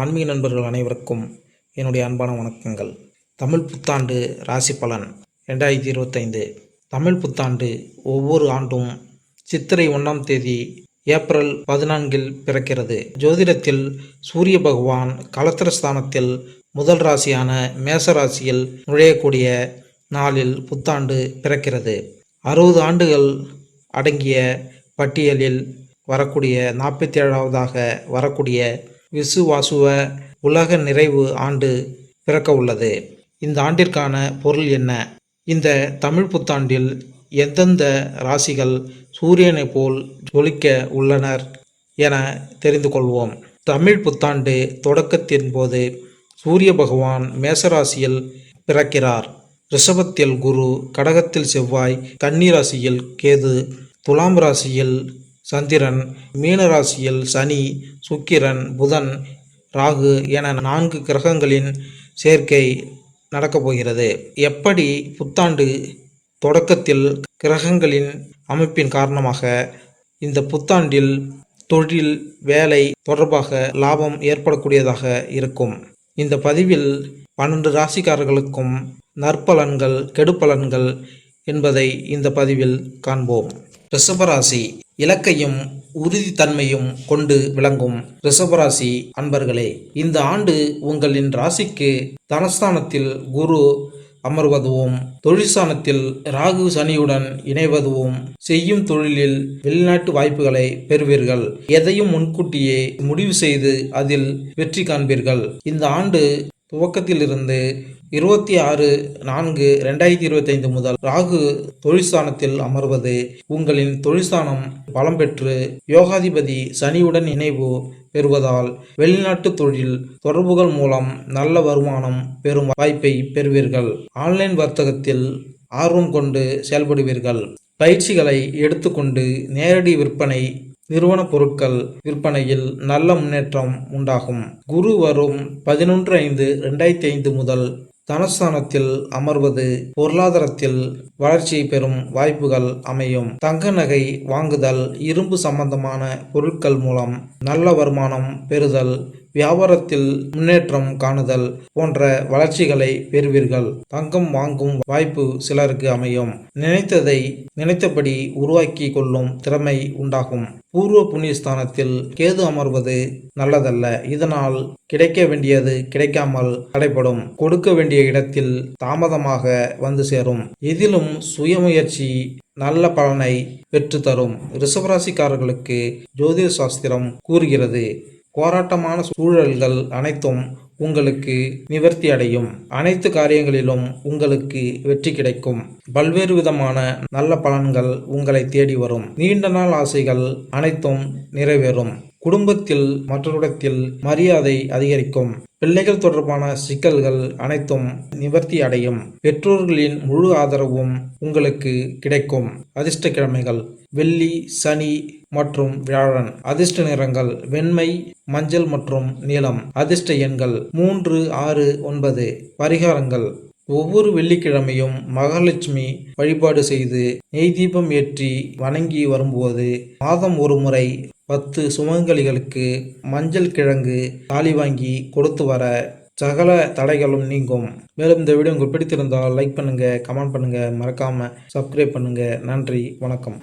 ஆன்மீக நண்பர்கள் அனைவருக்கும் என்னுடைய அன்பான வணக்கங்கள். தமிழ் புத்தாண்டு ராசி பலன் 2025. தமிழ் புத்தாண்டு ஒவ்வொரு ஆண்டும் சித்திரை 1ஆம் தேதி ஏப்ரல் 14 பிறக்கிறது. ஜோதிடத்தில் சூரிய பகவான் கலத்திரஸ்தானத்தில் முதல் ராசியான மேச ராசியில் நுழையக்கூடிய நாளில் புத்தாண்டு பிறக்கிறது. 60 ஆண்டுகள் அடங்கிய பட்டியலில் வரக்கூடிய 47வதாக வரக்கூடிய விசுவாசுவ உலக நிறைவு ஆண்டு பிறக்க உள்ளது. இந்த ஆண்டிற்கான பொருள் என்ன? இந்த தமிழ் புத்தாண்டில் எந்தெந்த ராசிகள் சூரியனை போல் ஜொலிக்க உள்ளனர் என தெரிந்து கொள்வோம். தமிழ் புத்தாண்டு தொடக்கத்தின் போது சூரிய பகவான் மேசராசியில் பிறக்கிறார். ரிஷபத்தில் குரு, கடகத்தில் செவ்வாய், கன்னி ராசியில் கேது, துலாம் ராசியில் சந்திரன், மீன ராசியில் சனி, சுக்கிரன், புதன், ராகு என 4 கிரகங்களின் சேர்க்கை நடக்கப் போகிறது. எப்படி புத்தாண்டு தொடக்கத்தில் கிரகங்களின் அமைப்பின் காரணமாக இந்த புத்தாண்டில் தொழில், வேலை தொடர்பாக லாபம் ஏற்படக்கூடியதாக இருக்கும். இந்த பதிவில் 12 ராசிக்காரர்களுக்கும் நற்பலன்கள், கெடுபலன்கள் என்பதை இந்த பதிவில் காண்போம். ரிஷபராசி இலக்கையும் உறுதித்தன்மையும் கொண்டு விளங்கும் ரிஷபராசி அன்பர்களே, இந்த ஆண்டு உங்களின் ராசிக்கு தனஸ்தானத்தில் குரு அமர்வதுவும், தொழிற்ஸ்தானத்தில் ராகு சனியுடன் இணைவதுவும் செய்யும் தொழிலில் வெளிநாட்டு வாய்ப்புகளை பெறுவீர்கள். எதையும் முன்கூட்டியே முடிவு செய்து அதில் வெற்றி காண்பீர்கள். இந்த ஆண்டு துவக்கத்திலிருந்து 26/4/2025 முதல் ராகு தொழிற்ஸ்தானத்தில் அமர்வது உங்களின் தொழிற்ஸ்தானம் பலம் பெற்று யோகாதிபதி சனியுடன் இணைவு பெறுவதால் வெளிநாட்டு தொழில் தொடர்புகள் மூலம் நல்ல வருமானம் பெறும் வாய்ப்பை பெறுவீர்கள். ஆன்லைன் வர்த்தகத்தில் ஆர்வம் கொண்டு செயல்படுவீர்கள். பயிற்சிகளை எடுத்துக்கொண்டு நேரடி விற்பனை, நிறுவன பொருட்கள் விற்பனையில் நல்ல முன்னேற்றம் உண்டாகும். குரு வரும் 11/5/2005 முதல் தனஸ்தானத்தில் அமர்வது பொருளாதாரத்தில் வளர்ச்சி பெறும் வாய்ப்புகள் அமையும். தங்க நகை வாங்குதல், இரும்பு சம்பந்தமான பொருட்கள் மூலம் நல்ல வருமானம் பெறுதல், வியாபாரத்தில் முன்னேற்றம் காணுதல் போன்ற வளர்ச்சிகளை பெறுவீர்கள். தங்கம் வாங்கும் வாய்ப்பு சிலருக்கு அமையும். நினைத்ததை நினைத்தபடி உருவாக்கி கொள்ளும் திறமை உண்டாகும். பூர்வ புண்ணியஸ்தானத்தில் கேது அமர்வது நல்லதல்ல. இதனால் கிடைக்க வேண்டியது கிடைக்காமல் தடைப்படும். கொடுக்க வேண்டிய இடத்தில் தாமதமாக வந்து சேரும். இதிலும் சுயமுயற்சி நல்ல பலனை பெற்று தரும். ரிஷபராசிக்காரர்களுக்கு ஜோதிட சாஸ்திரம் கூறுகிறது, போராட்டமான சூழல்கள் அனைத்தும் உங்களுக்கு நிவர்த்தி அடையும். அனைத்து காரியங்களிலும் உங்களுக்கு வெற்றி கிடைக்கும். பல்வேறு விதமான நல்ல பலன்கள் உங்களை தேடி வரும். நீண்ட நாள் ஆசைகள் அனைத்தும் நிறைவேறும். குடும்பத்தில் மற்றவரிடத்தில் மரியாதை அதிகரிக்கும். பிள்ளைகள் தொடர்பான சிக்கல்கள் அனைத்தும் நிவர்த்தி அடையும். பெற்றோர்களின் முழு ஆதரவும் உங்களுக்கு கிடைக்கும். அதிர்ஷ்ட கிழமைகள் வெள்ளி, சனி மற்றும் வியாழன். அதிர்ஷ்ட நிறங்கள் வெண்மை, மஞ்சள் மற்றும் நீலம். அதிர்ஷ்ட எண்கள் 3, 6, 9. பரிகாரங்கள்: ஒவ்வொரு வெள்ளிக்கிழமையும் மகாலட்சுமி வழிபாடு செய்து நெய் தீபம் ஏற்றி வணங்கி வரும்போது மாதம் ஒரு முறை 10 சுமங்கலிகளுக்கு மஞ்சள் கிழங்கு தாலி வாங்கி கொடுத்து வர சகல தடைகளும் நீங்கும். மேலும் இந்த வீடியோ உங்களுக்கு பிடித்திருந்தால் லைக் பண்ணுங்க, கமெண்ட் பண்ணுங்க, மறக்காம சப்ஸ்கிரைப் பண்ணுங்க. நன்றி, வணக்கம்.